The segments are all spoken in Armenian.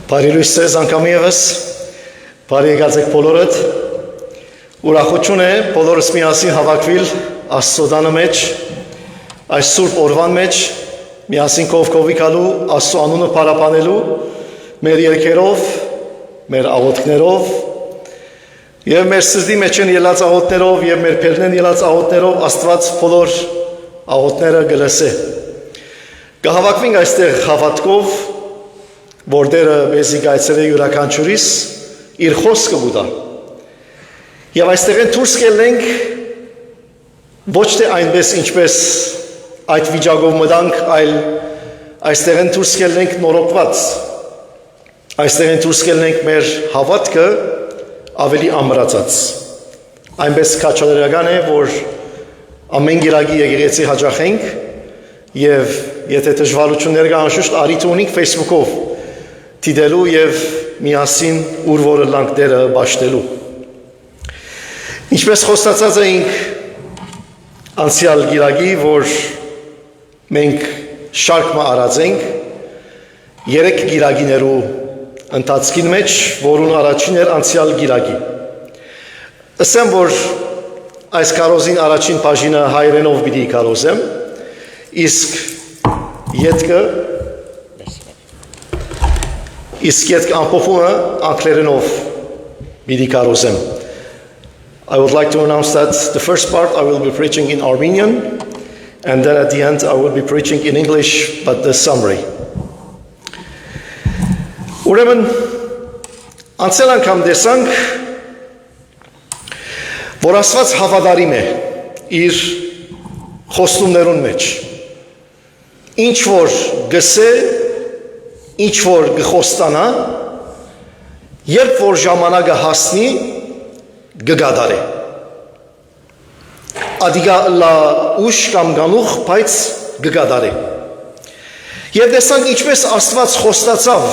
Բարի լույս ձեզ անգամ ևս, բարի եկած եք բոլորդ, ուրախություն է բոլորս միասին հավաքվել Աստծո տանը մեջ, այս սուրբ օրվան մեջ, միասին կողքովի գալու, Աստծո անունը փառաբանելու, մեր երգերով, մեր աղոթքներով, եւ մեր սրտի մեջ են ելած աղոթներով եւ մեր բերնեն ելած աղոթներով Աստված բոլոր աղոթները կլսի։ Կհավաքվենք այստեղ հավատքով, որ Տերը մեզի գայցել է յուրաքանչյուրիս իր խոսքը գուտա։ Եվ այստեղ են դուրս գելենք ոչ թե այնպես ինչպես այդ վիճակով մտանք, այլ այստեղ են դուրս գելենք նորոգված։ Այստեղ են դուրս գելենք մեր հավատքը ավելի ամրացած։ Այնպես քաջալերական է, որ ամեն գիրագի եկեղեցի հաճախենք եւ եթե դժվարություններ կան անշուշտ արիթ ունենք Facebook-ով դիտելու եւ միասին ուր որը լանք դերը բաշխելու։ Ինչպես խոստացած էինք անցյալ գիրագի, որ մենք շարքը արած ենք 3 գիրագիներու ընթացքին մեջ, որուն առաջին էր անցյալ գիրագի։ Ասեմ, որ այս կարոզին առաջին բաժինը հայերենով պիտի կարոզեմ, իսկ ետքը ամփոփումը անգլերենով պիտի կարոզեմ։ I would like to announce that the first part I will be preaching in Armenian, and then at the end I will be preaching in English, but the summary. Ուրեմն անցյալ անգամ տեսանք, որ Աստված հավատարիմ է իր խոստումներուն մեջ։ Ինչ որ գսե, ինչ որ գխոստանա, երբ որ ժամանակը հասնի, գգադարե։ Ադիգա լա ուշ կամ գանուխ, բայց գգադարե։ Եվ տեսանք ինչպես Աստված խոստացավ,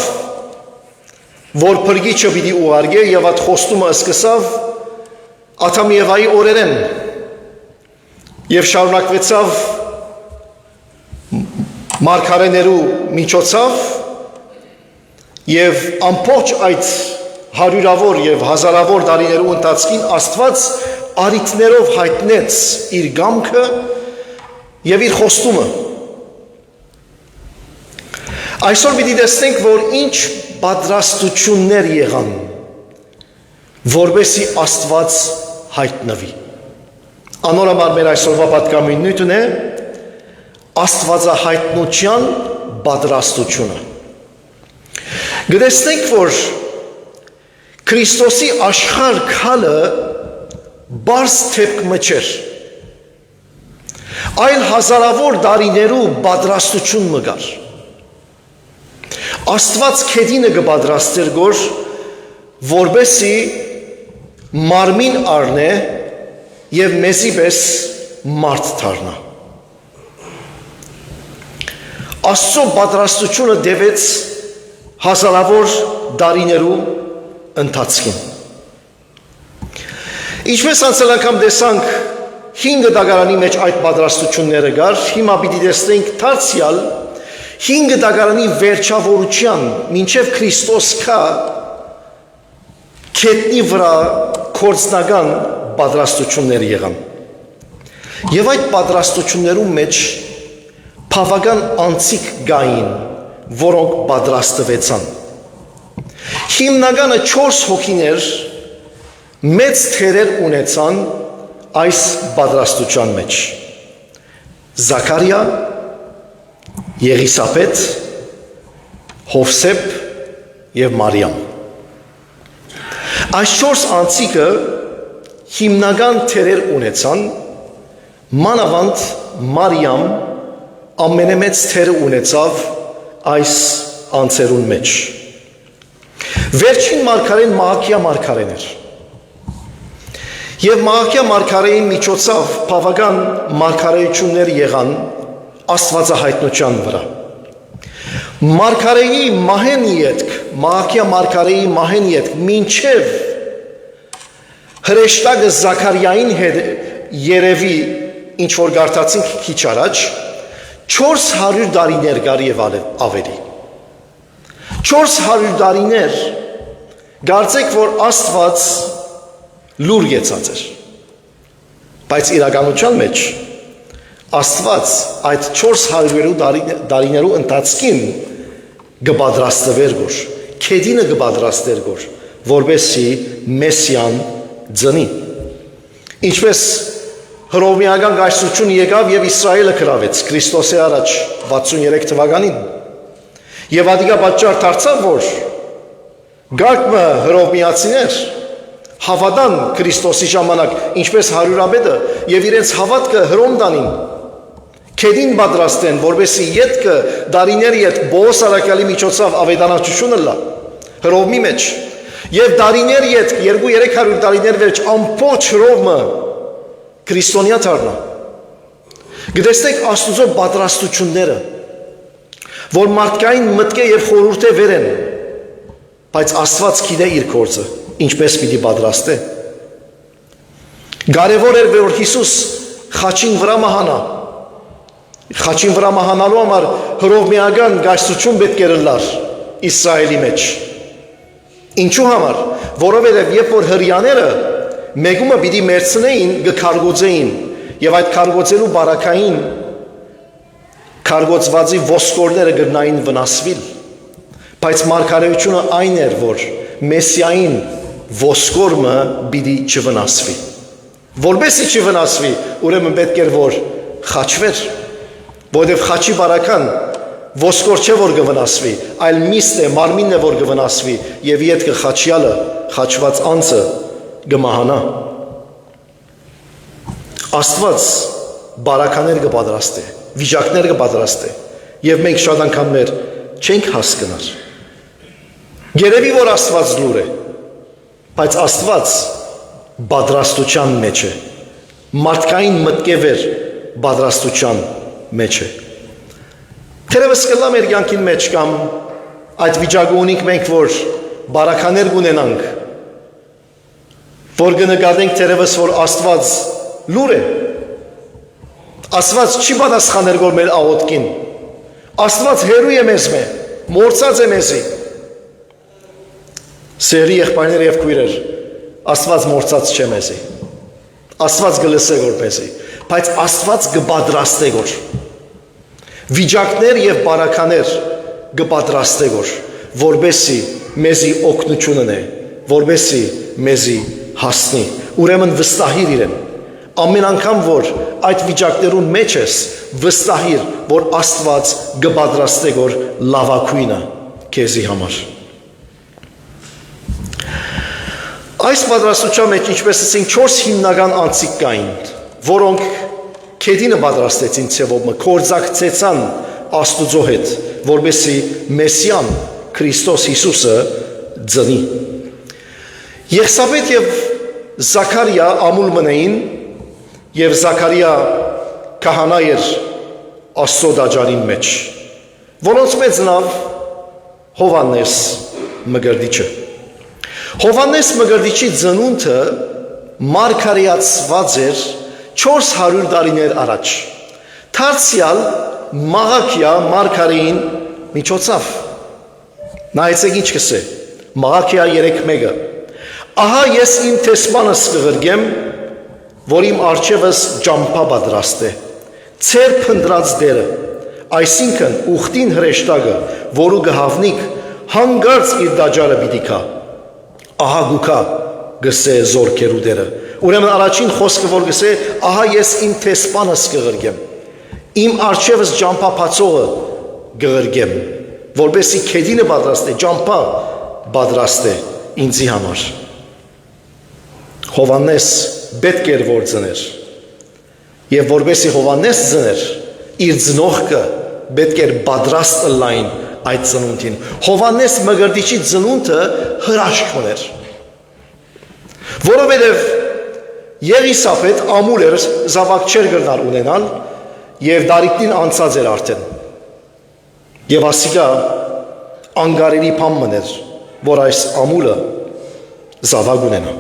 որ փրկիչը պիտի ուղարկե եւ այդ խոստումը սկսավ Ադամ եւ Եվայի օրերեն եւ շարունակվեցավ մարգարեներու միջոցով եւ ամբողջ այդ հարյուրավոր եւ հազարավոր տարիներու ընթացքին Աստված արիթներով հայտնեց իր գամքը եւ իր խոստումը։ Այսօր պիտի տեսնենք, որ ինչ պատրաստություններ եղան, որպեսզի Աստված հայտնվի։ Անորոմար մեր այսօրվա պատգամինույթն է Աստվածահայտնության պատրաստությունը։ Գտեսնենք, որ Քրիստոսի աշխարհ քալը բարձ թեփք չէր, այլ հազարավոր տարիներու պատրաստություն մգար։ Աստված քեդինը կպատրաստեր գոր, որպեսզի մարմին առնե եւ մեզի պես մարդ դառնա։ Աստծո պատրաստությունը դեվեց հազարավոր տարիներու ընթացքին։ Ինչպես անցյալ անգամ տեսանք 5 դագարանի մեջ այդ պատրաստությունները կար, հիմա պիտի տեսնենք դարձյալ 5 դագարանի վերջավորության մինչև Քրիստոս կա քետնի վրա կորցնական պատրաստություններ եղան։ Եվ այդ պատրաստություններում մեջ բավական անցիկ գային, որոնք պատրաստվեցան։ Հիմնականը 4 հոգիներ մեծ թերեր ունեցան այս պատրաստության մեջ։ Զաքարիա, Եղիսապետ, Հովսեփ եւ Մարիամ։ Այս 4 անցիկը հիմնական թերեր ունեցան, մանավանդ Մարիամ ամենամեծ թերը ունեցավ այս անձերուն մեջ։ Վերջին մարգարեն Մահակիա մարգարեն էր։ Եվ Մահակիա մարգարեին միջոցով բավական մարգարեություններ եղան Աստվածահայտնության վրա։ Մարգարեի մահեն ետք, Մահակիա մարգարեի մահեն ետք, մինչև հրեշտակը Զաքարիային հետ երևի ինչ որ գարտացինք քիչ առաջ 400 տարիներ գար եւ ավելի։ 400 տարիներ կարծեք, որ Աստված լուր գեցած էր, բայց իրականության մեջ Աստված այդ 400 տարիներու ընթացքին կպատրաստվեր գոր, քեդինը կպատրաստեր գոր, որպեսզի Մեսիան ծնի։ Ինչպես հռոմեական գայսրությունը եկավ եւ Իսրայելը գրավեց Քրիստոսի առաջ 63 թվականին։ Եվ ադիգա պատճառ դարձավ, որ գարկմը հռոմեացիներ հավատան Քրիստոսի ժամանակ, ինչպես հարյուրապետը, եւ իրենց հավատքը հռոմ տանին, քեդին պատրաստեն, որպեսզի ետքը դարիների հետ Բոոս Արաքյալի միջոցով ավետարանչությունը լա հռոմի մեջ, եւ դարիների հետ 200-300 տարիներ վերջ ամբողջ Հռոմը քրիստոնյա դառնա։ Գտեսնեք Աստուծո պատրաստությունները, որ մարդկային մտքե եւ խորհուրդ է վերեն, բայց Աստված գիտե իր գործը, ինչպես պիտի պատրաստե։ Կարևոր էր, որ Հիսուս խաչին վրա մահանա։ Խաչին վրա մահանալու համար հռոմեական գայսրություն պետք էր լար Իսրայելի մեջ։ Ինչու համար, որովհետև երբ որ հրյաները մեգումը պիտի մերցնեին, կքարգոծեին, եւ այդ քարգոծելու բարակային քարգոծվածի ոսկորները գտնային վնասվիլ, բայց մարգարեությունը այն էր, որ Մեսիային ոսկորը պիտի չվնասվի, որպեսզի չվնասվի, ուրեմն պետք էր, որ խաչվեր, որովհետև խաչի բարական ոսկոր չէ, որ կվնասվի, այլ միստ է, մարմինն է, որ կվնասվի, եւ ետքը խաչյալը, խաչված անձը կմահանա։ Աստված բարականեր կպատրաստի, վիճակներ կպատրաստի, եւ մենք շատ անգամ մեր չենք հասկնար։ Երևի որ Աստված լուր է, բայց Աստված պատրաստության մեջ է, մարդկային մտքեր պատրաստության մեջ է։ Թերևս կլա մեր կյանքին մեջ կամ այդ վիճակը ունենք մենք, որ բարականեր կունենանք, որ կնկատենք թերևս, որ Աստված լուր է, Աստված չի պատասխաներ գոր մեր աղոթքին, Աստված հեռու է մեզ մե, մորցած է մեզի։ Սերի եղբայրներ եւ քույրեր, Աստված մորցած չէ մեզի, Աստված գլսե որպեսի, բայց Աստված կպատրաստե գոր, վիճակներ եւ բարականեր կպատրաստե գոր, որպեսի մեզի օգնությունն է, որպեսի մեզի հասնի, ուրեմն վստահիր իրեն, ամեն անգամ որ այդ վիճակներուն մեջ ես, վստահիր, որ Աստված կպատրաստե գոր լավագույնը քեզի համար։ Այս պատրաստության մեջ, ինչպես ասենք, 4 հիմնական անձիկ կային, որոնք քեդինը պատրաստեցին ցևով, կորձակցեցան Աստուծո հետ, որպեսզի Մեսիան Քրիստոս Հիսուսը ծնի։ Եղսապետ եւ Զաքարիա ամուլ մնային, եւ Զաքարիա քահանա էր Աստծո դաջարին մեջ, որոնց մեծ նավ Հովանես մգրդիչը։ Հովանես մգրդիչի ծնունդը մարգարեացված էր 400 տարիներ առաջ, Թարցիալ Մաղաքիա մարգարեին միջոցով։ Նայեցեք ինչ կսե, Մաղաքիա 3:1-ը, ահա ես իմ տեսմանս կղրգեմ, որ իմ արջևս ճամփա պատրաստ է, ցեր փնտրած դերը, այսինքն ուխտին հրեշտակը, որու գհավնիկ հանգարց իր դաջարը պիտի քա, ահա գուքա գսե զորքերու դերը։ Ուրեմն առաջին խոսքը որ գսե, ահա ես իմ տեսպանս կղրգեմ, իմ արջևս ճամփափացողը կղրգեմ, որպեսզի քեդինը պատրաստ է, ճամփա պատրաստ է ինձի համար։ Հովանես պետք էր որ ծներ, եւ որպեսզի Հովանես ծներ, իր ծնողքը պետք էր պատրաստ լայն այդ ծնունդին։ Հովանես մգրդիչի ծնունդը հրաշք ուներ, որովհետև Եղիսապետ ամուր էր, զավակ չէր գրնալ ունենալ եւ դարիքին անցած էր արդեն։ Եվ ասիկա անգարելի բան մներ, որ այս ամուլը զավակ ունենա։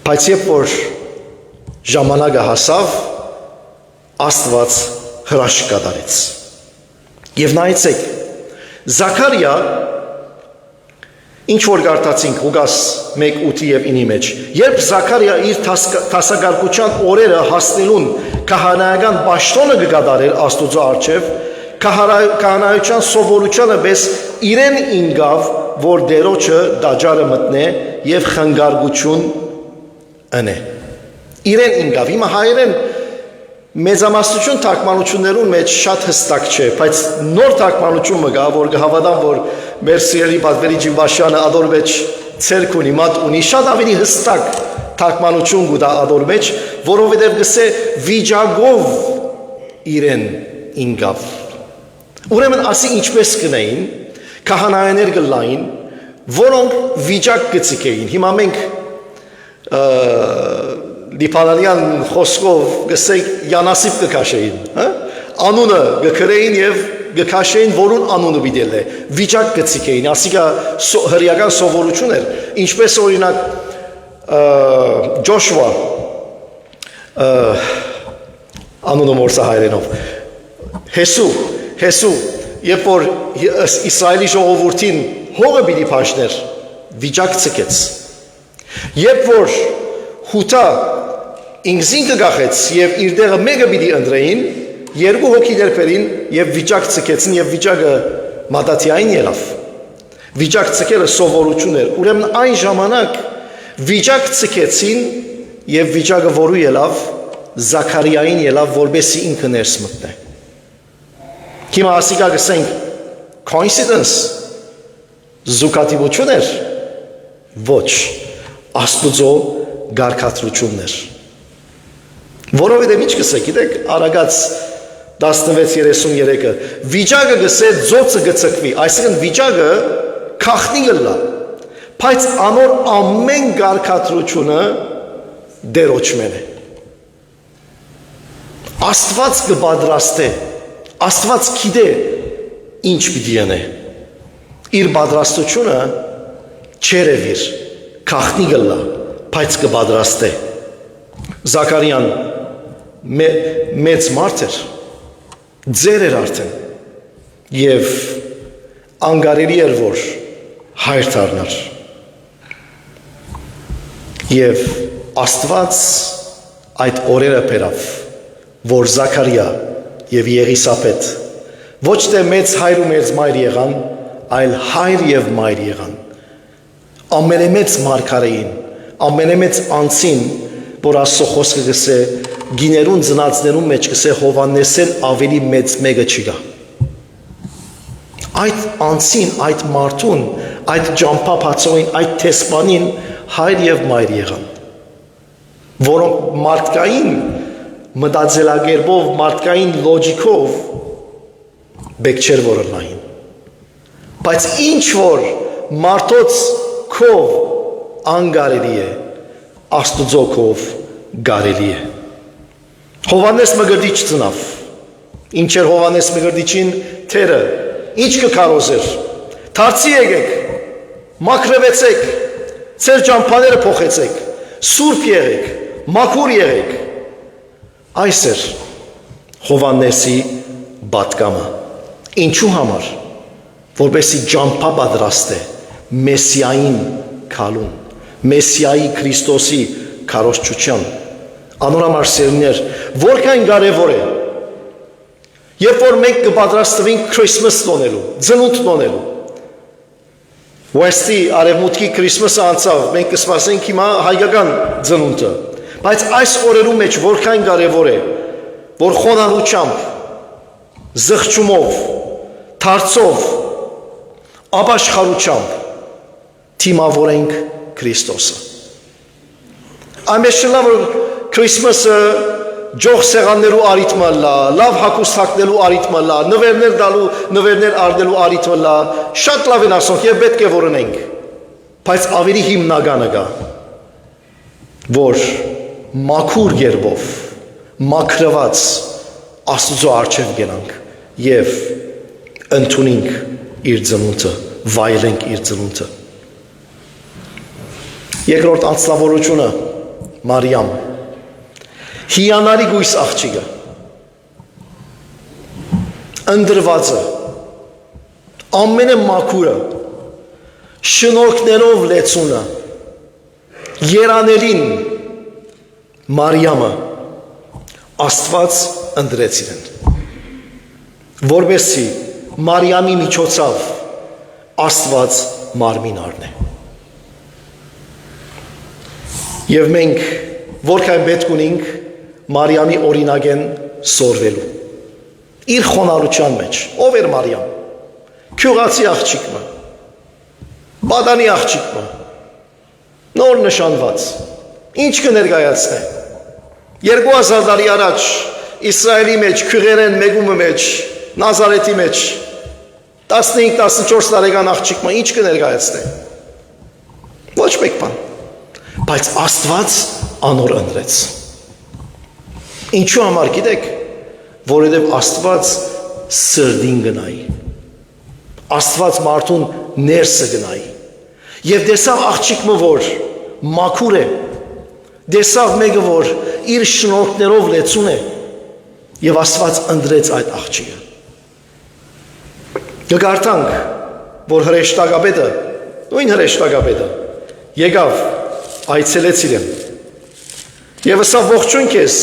Բայց երբ որ ժամանակը հասավ, Աստված հրաշք կատարեց։ Եվ նայեցեք, Զաքարիա ինչ որ գարտացինք Ղուկաս 1:8 եւ 9-ի մեջ, երբ Զաքարիա իր տասագարկության օրերը հասնելուն քահանայական պաշտոնը կգադարեր Աստուծո առջև, քահանայության սովորությանը պես իրեն ինգավ, որ դերոջը դաջարը մտնե եւ խնգարգություն ընե։ Իրեն ինգավ, հիմա հայերեն մեծամասնություն թարգմանություններուն մեջ շատ հստակ չէ, բայց նոր թարգմանություն մը գա, որ կհավատամ, որ մեր սիրելի պատվերի Ջիվաշյանը ադոր մեջ ցերկ ունի, մատ ունի, շատ ավելի հստակ թարգմանություն գուտա ադոր մեջ, որովհետև գսե վիճակով իրեն ինգավ։ Ուրեմն ասի ինչպես կնային, քահանաներ գլային, որոնք վիճակ կցիկեին։ Հիմա մենք Լիփանանյան խոսքով գսենք յանասիվ կքաշեին, անունը գքրեին եւ գքաշեին, որուն անունը բիդել է, վիճակ կցիկեին, ասիկա հրեական սովորություն էր, ինչպես օրինակ Ջոշուա անունը մորսա հայերենով, Հեսու, երբ որ Իսրայելի ժողովրդին հողը պիտի փաշներ, վիճակ ցկեց, երբ որ Հութա ինքզին կգախեց և իր դեղը մեկը պիտի ընդրեին, երկու հոգիներ պերին և վիճակ ցկեցին և վիճակը մատաթիային ելավ։ Վիճակ ցկելը սովորություն էր, ուրեմն այն ժամանակ վիճակ ցկեցին և վիճակը որու ելավ, Զաքարիային ելավ, որբեսի ինքը ներս մտնե։ Հիմա ասիկա գսենք coincidence, զուգատիվություն էր, ոչ, Աստուծո գարկատրություններ։ Որովհետև ինչ կսեք, գիտեք, Արագած 16:33-ը, վիճակը գսե ձոցը գծկվի, այսինքն վիճակը քախնի գլա, բայց անոր ամեն գարկատրությունը դերոճմեն է։ Աստված կպատրաստե, Աստված գիտե ինչ պիտի անե։ Իր պատրաստությունը չերևիր, քախնի գլա, բայց կպատրաստե։ Զաքարիան մեծ մարդ էր, ձեր էր արդեն, և անգարելի էր, որ հայր դառնար։ Եվ Աստված այդ օրերը բերավ, որ Զաքարիա և Եղիսապետ ոչ թե մեծ հայր ու մեծ մայր եղան, այլ հայր և մայր եղան։ Ամենամեծ մարգարեին, ամենամեծ անձին, որ Աստծո խոսքը գսե, գիներուն ծնածներուն մեջ գսե Հովհաննեսեն ավելի մեծ մեկը չկա։ Այդ անձին, այդ մարդուն, այդ ճամփափացողին, այդ տեսպանին հայր և մայր եղան, որոնք մարդկային մտածելակերպով, մարդկային լոջիկով բեք չէր որ լային, բայց ինչ որ մարդոց քով անգարելի է, Աստուծո քով գարելի է։ Հովհաննես Մկրտիչ ծնավ, ինչ էր Հովհաննես Մկրտիչին թերը, ինչ կքարոզեր, դարձի եկեք, մաքրվեցեք, ձեր ճամփաները փոխեցեք, սուրբ եղեք, մաքուր եղեք։ Այս էր Հովհաննեսի պատգամը։ Ինչու համար, որպեսզի ճամփա պատրաստե Մեսիային քալուն, Մեսիայի Քրիստոսի քարոզչության։ Անոր համար սերունդներ, որքան կարևոր է, երբ որ մենք կպատրաստվենք Քրիսմաս տոնելու, ծնունդ տոնելու։ West-ի արևմուտքի Քրիսմասը անցավ, մենք կսպասենք հիմա հայկական ծնունդը, բայց այս օրերու մեջ որքան կարևոր է, որ խոնարհությամբ, զղջումով, թարցով, ապաշխարությամբ թիմավորենք Քրիստոսը։ Ամենից լավ որ Քրիսմասը ջող սեղաններու արիթմը լա, լավ հագուստ հագնելու արիթմը լա, նվերներ դալու, նվերներ արդելու արիթմը լա, շատ լավ են ասոնք եւ պետք է որ ունենք, բայց ավելի հիմնականը կա, որ մաքուր երբով, մաքրված Աստծո առջև գնանք եւ ընդունենք իր ծնունդը, վայելենք իր ծնունդը։ Երկրորդ անձնավորությունը Մարիամ, հիանալի գույս աղջիկը, ընդրվածը, ամենամաքուրը, շնորհքներով լեցունը, երանելին Մարիամը Աստված ընտրեց իրեն, որպեսզի Մարիամի միջոցով Աստված մարմին առնե։ Եվ մենք որքան պետք ունենք Մարիամի օրինակեն սորվելու։ Իր խոնարհության մեջ, ով էր Մարիամ։ Քյուղացի աղջիկը, բադանի աղջիկը, նոր նշանված, ինչ կներկայացնե։ 2000 տարի առաջ Իսրայելի մեջ, քյուղերեն մեգումը մեջ, Նազարեթի մեջ 15-14 տարեկան աղջիկը ինչ կներկայացնե։ Ոչ մեկ բան, բայց Աստված անոր ընտրեց։ Ինչու համար գիտեք, որովհետև Աստված սրդին գնայի, Աստված մարդուն ներսը գնայի, և դեսավ աղջիկը, որ մաքուր է, դեսավ մեկը, որ իր շնորհքներով լեցուն է, և Աստված ընտրեց այդ աղջիկը։ Կգարտանք, որ հրեշտակապետը, նույն հրեշտակապետը, եկավ, այցելեց իրեն, և ասավ ողջույն քեզ,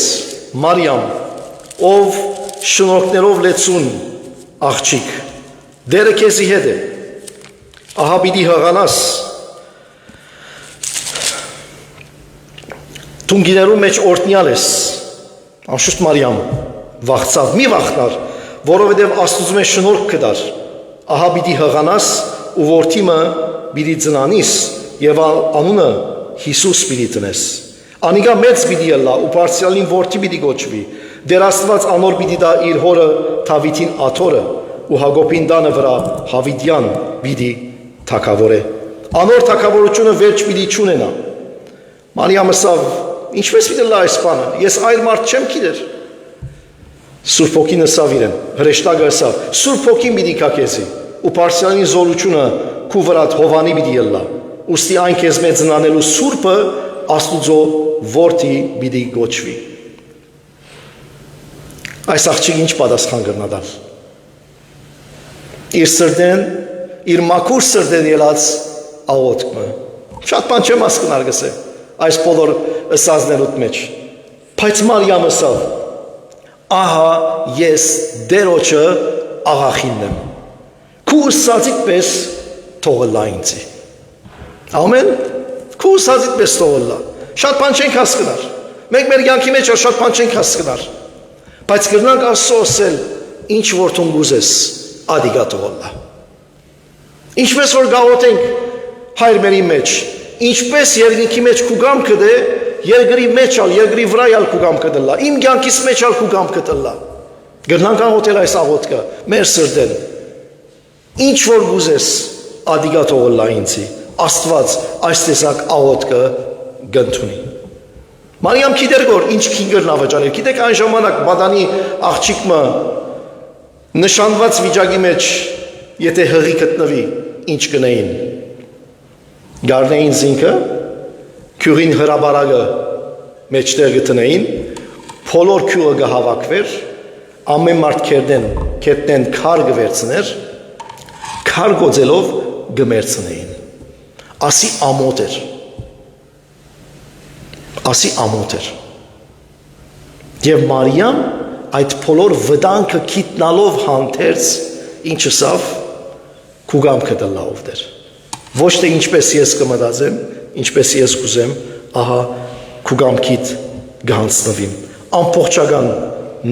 Մարիամ, ով շնորհքներով լեցուն աղջիկ, դերը քեզի հետ է, ահա պիտի հղանաս, թունգիներու մեջ օրտնյալ ես, անշուշտ Մարիամ վախցավ, մի վախնար, որովհետև Աստուծո մեջ շնորհք կդար, ահա պիտի հղանաս ու որդիմը պիտի ծնանիս և անունը Հիսուս պիտի տնես։ Անիկա մեծ պիտի ըլլա ու բարձրալին որդի պիտի գոչվի, դեր Աստված անոր պիտի դա իր հորը Դավիթին աթոռը ու Հակոբին տանը վրա Հավիդյան պիտի թագավորե։ Անոր թագավորությունը վերջ պիտի չունենա։ Մարիամը ասավ, ինչպես պիտի լա այս բանը, ես այլ մարդ չեմ գիտեր։ Սուրբ Հոգին ասավ իրեն, հրեշտակը ասավ, Սուրբ Հոգին պիտի կա քեզի ու բարձրալին զորությունը քու վրատ Հովանի պիտի ըլլա, ուստի այն քեզ մեծ ընանելու Սուրբը Աստուծո որդի պիտի գոչվի։ Այս աղջիկը ինչ պատասխան կրնա տալ։ Իր սրտեն, իր մաքուր սրտեն ելած աղոթքը։ Շատ բան չեմ հասկնար գսե այս բոլոր ըսածներուդ մեջ։ Բայց Մարիամ ասավ, ահա ես դերոջը աղախինն եմ։ Քու ըսածիդ պես թողլա ինձի։ Ամեն, քու ըսածիդ պես թողլա։ Շատ բան չենք հասկնար։ Մենք մեր կյանքի մեջ շատ բան չենք հասկնար։ Բայց կրնանք Աստծո ասել, ինչ որ թուն գուզես, ադիգա թողլա։ Ինչպես որ գաղութենք հայր մերի մեջ, ինչպես երկնքի մեջ քու գամքը դե, երկրի մեջ ալ, երկրի վրայ ալ քու գամքը դլա, իմ կյանքիս մեջ ալ քու գամքը դլա։ Կրնանք աղոթել այս աղոթքը, մեր սրտեն։ Ինչ որ գուզես, ադիգա թողլա ինձի, Աստված այս տեսակ աղոթքը գնդունի։ Մարիամ գիտեր որ ինչ քինգր նավաճանել, գիտեք այն ժամանակ բադանի աղջիկը նշանված վիճակի մեջ, եթե հղի գտնվի, ինչ կնեին։ Գարնեին զինքը, քյուղին հրաբարակը մեջտեղ գտնեին, բոլոր քյուղը կհավաքվեր, ամեն մարդ քետնեն քար կվերցներ, քար գոծելով կմերցնեին։ Ասի ամոթ էր։ Ասի ամոթ էր։ Եվ Մարիամ այդ բոլոր վտանգը գիտնալով հանդերձ ինչ ասավ, քու գամքը դլավ դեր։ Ոչ թե ինչպես ես կմտածեմ, ինչպես ես կուզեմ, ահա քու գամքիդ գանցնվիմ, ամբողջական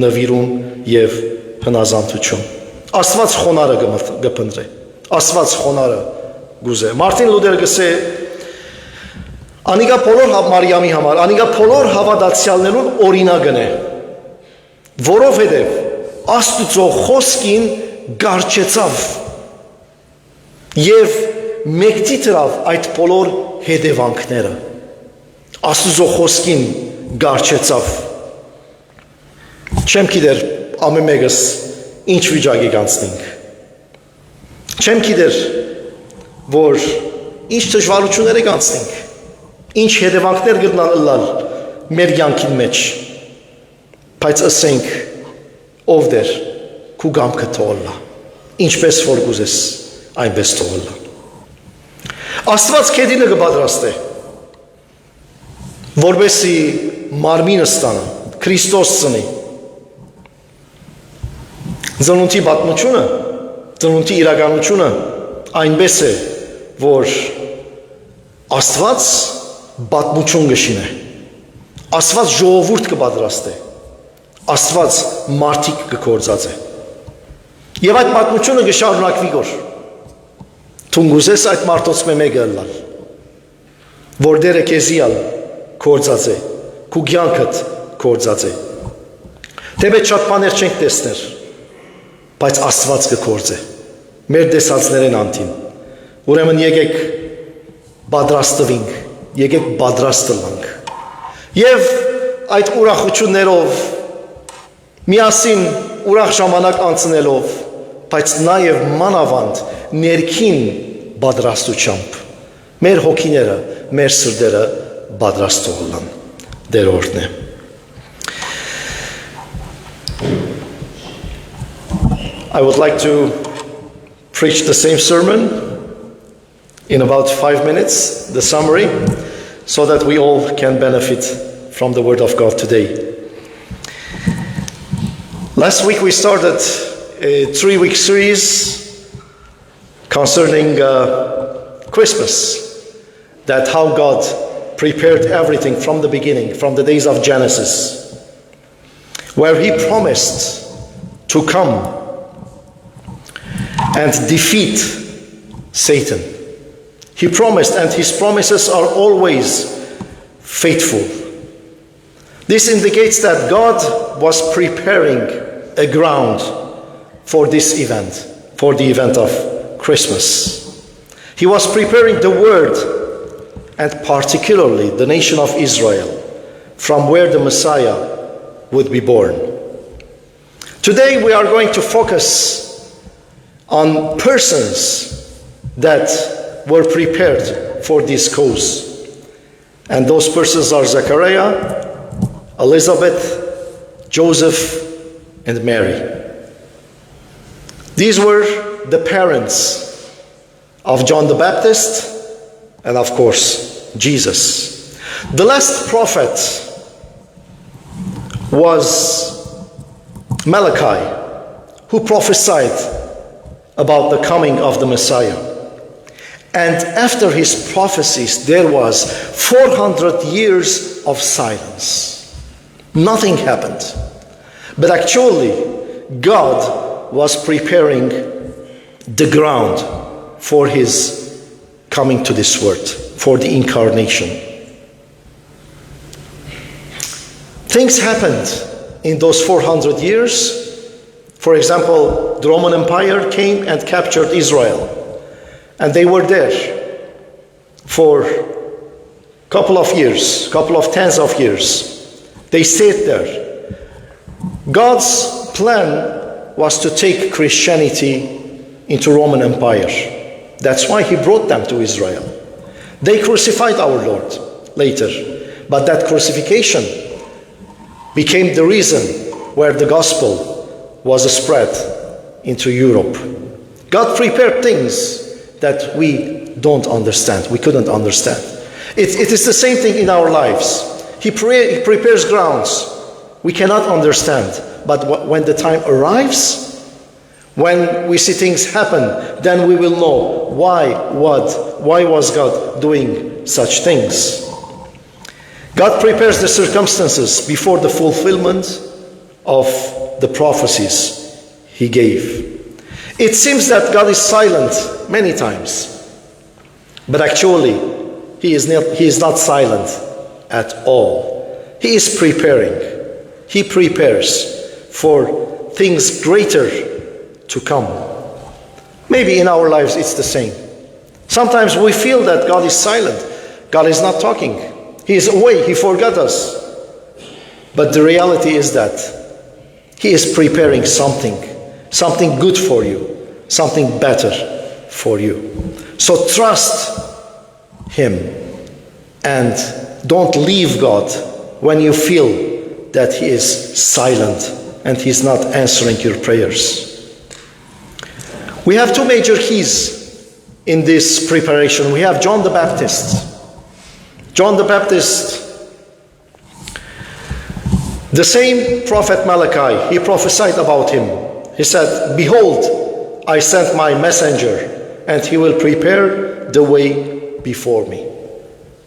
նվիրում եւ հնազանդություն։ Աստված խոնարը կփնտրե։ Աստված խոնարը գուզե։ Մարտին Լութեր գսե անիկա բոլոր Մարիամի համար, անիկա բոլոր հավատացյալներուն օրինակն է, որովհետև Աստուծո խոսքին գարչեցավ եւ մեկտի դրավ այդ բոլոր հետևանքները։ Աստուծո խոսքին գարչեցավ։ Չեմ գիտեր ամեն մեկս ինչ վիճակի կանցնենք։ Չեմ գիտեր որ ինչ դժվարություններ կանցնենք, ինչ հետևանքներ գտնան ըլլալ մեր կյանքի մեջ, բայց ասենք ով դեր քու գամքը թողլա, ինչպես որ գուզես, այնպես թողել։ Աստված քեդինը կպատրաստե, որպեսի մարմինը ստանա, Քրիստոս ծնի։ Ծնունդի պատմությունը, ծնունդի իրականությունը այնպես է, որ Աստված պատմություն կշինե, Աստված ժողովուրդ կպատրաստե, Աստված մարդիկ կկործածե։ Եվ այդ պատմությունը կշարունակվի գոր։ Թուն գուզես այդ մարդոց մեկը ըլլալ, որ դերը քեզի ալ կործածե, քու կյանքդ կործածե։ Թեպետ շատ բաներ չենք տեսներ, բայց Աստված կկործե, մեր տեսածներեն անտին։ Ուրեմն եկեք պատրաստվենք, եկեք պատրաստ լանք։ Եվ այդ ուրախություններով, միասին ուրախ ժամանակ անցնելով, բայց նաև մանավանդ ներքին պատրաստությամբ, մեր հոգիները, մեր սրտերը պատրաստ թողնան, Տեր օրհնե։ I would like to preach the same sermon in about 5 minutes, the summary, so that we all can benefit from the Word of God today. Last week we started a 3-week series concerning Christmas, that how God prepared everything from the beginning, from the days of Genesis, where He promised to come and defeat Satan. He promised, and His promises are always faithful. This indicates that God was preparing a ground for this event, for the event of Christmas. He was preparing the world, and particularly the nation of Israel, from where the Messiah would be born. Today we are going to focus on persons that were prepared for this cause. And those persons are Zechariah, Elizabeth, Joseph, and Mary. These were the parents of John the Baptist and, of course, Jesus. The last prophet was Malachi, who prophesied about the coming of the Messiah. And after his prophecies, there was 400 years of silence. Nothing happened. But actually, God was preparing the ground for his coming to this world, for the incarnation. Things happened in those 400 years. For example, the Roman Empire came and captured Israel. And they were there for a couple of years, couple of tens of years. They stayed there. God's plan was to take Christianity into Roman Empire. That's why He brought them to Israel. They crucified our Lord later. But that crucifixion became the reason where the gospel was spread into Europe. God prepared things that we don't understand, we couldn't understand. It is the same thing in our lives. He prepares grounds we cannot understand, but when the time arrives, when we see things happen, then we will know why was God doing such things. God prepares the circumstances before the fulfillment of the prophecies He gave. It seems that God is silent many times, but actually He is not silent at all. He is preparing. He prepares for things greater to come. Maybe in our lives it's the same. Sometimes we feel that God is silent. God is not talking. He is away. He forgot us. But the reality is that He is preparing something good for you, something better for you. So trust Him and don't leave God when you feel that He is silent and He's not answering your prayers. We have two major keys in this preparation. We have John the Baptist. John the Baptist, the same prophet Malachi, he prophesied about him. He said, "Behold, I sent my messenger, and he will prepare the way before me."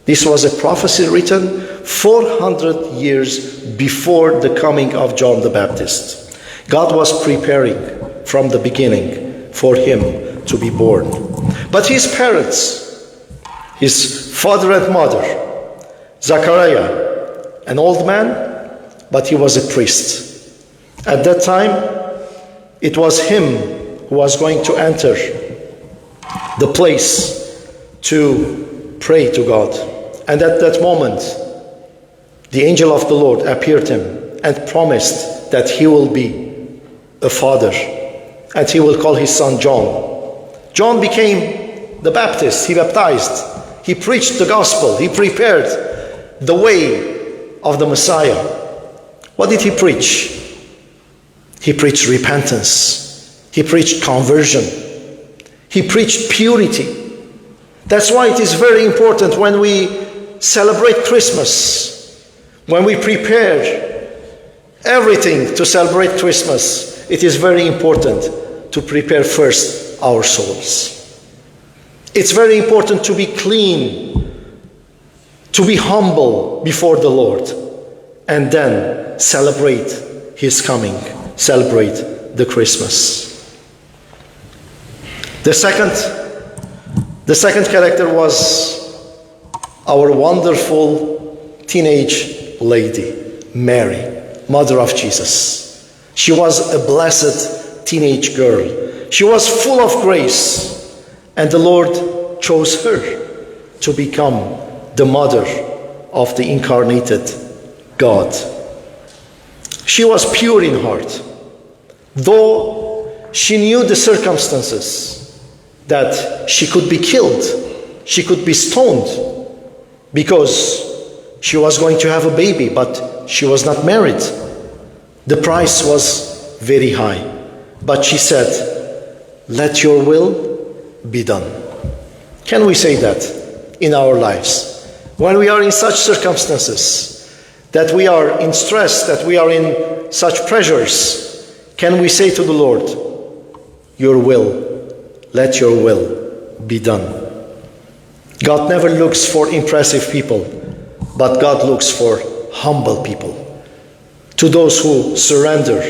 This was a prophecy written 400 years before the coming of John the Baptist. God was preparing from the beginning for him to be born. But his parents, his father and mother, Zachariah, an old man, but he was a priest. At that time, it was him who was going to enter the place to pray to God. And at that moment, the angel of the Lord appeared to him and promised that he will be a father, and he will call his son John. John became the Baptist. He baptized. He preached the gospel. He prepared the way of the Messiah. What did he preach? He preached repentance. He preached conversion. He preached purity. That's why it is very important when we celebrate Christmas, when we prepare everything to celebrate Christmas, it is very important to prepare first our souls. It's very important to be clean, to be humble before the Lord, and then celebrate his coming, celebrate the Christmas. The second character was our wonderful teenage lady, Mary, mother of Jesus. She was a blessed teenage girl. She was full of grace, and the Lord chose her to become the mother of the incarnated God. She was pure in heart, though she knew the circumstances that she could be killed, she could be stoned, because she was going to have a baby, but she was not married. The price was very high. But she said, "Let your will be done." Can we say that in our lives? When we are in such circumstances, that we are in stress, that we are in such pressures, can we say to the Lord, "Your will, let your will be done"? God never looks for impressive people, but God looks for humble people, to those who surrender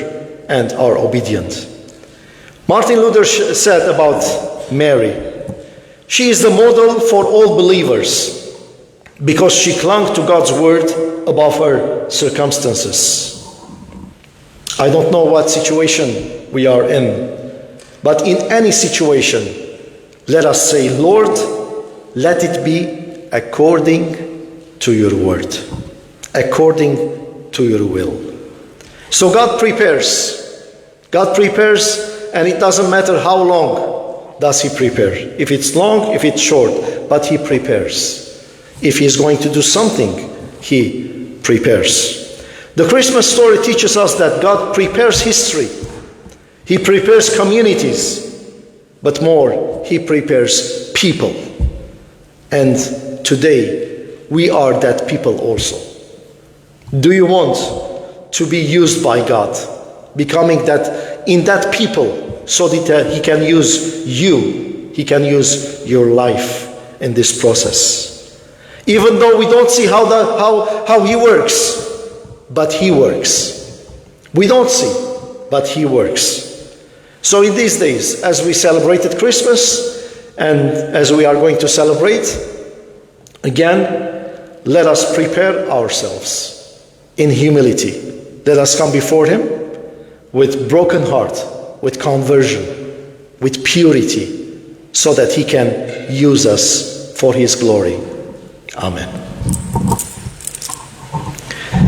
and are obedient. Martin Luther said about Mary, "She is the model for all believers because she clung to God's word above her circumstances." I don't know what situation we are in, but in any situation, let us say, "Lord, let it be according to your word, according to your will." So God prepares, and it doesn't matter how long does he prepare. If it's long, if it's short, but he prepares. If he's going to do something, he prepares. The Christmas story teaches us that God prepares history. He prepares communities, but more, he prepares people. And today, we are that people also. Do you want to be used by God, becoming that in that people, so that he can use you, he can use your life in this process? Even though we don't see how he works, but he works. We don't see, but he works. So in these days, as we celebrated Christmas, and as we are going to celebrate, again, let us prepare ourselves in humility. Let us come before him with broken heart, with conversion, with purity, so that he can use us for his glory. Amen.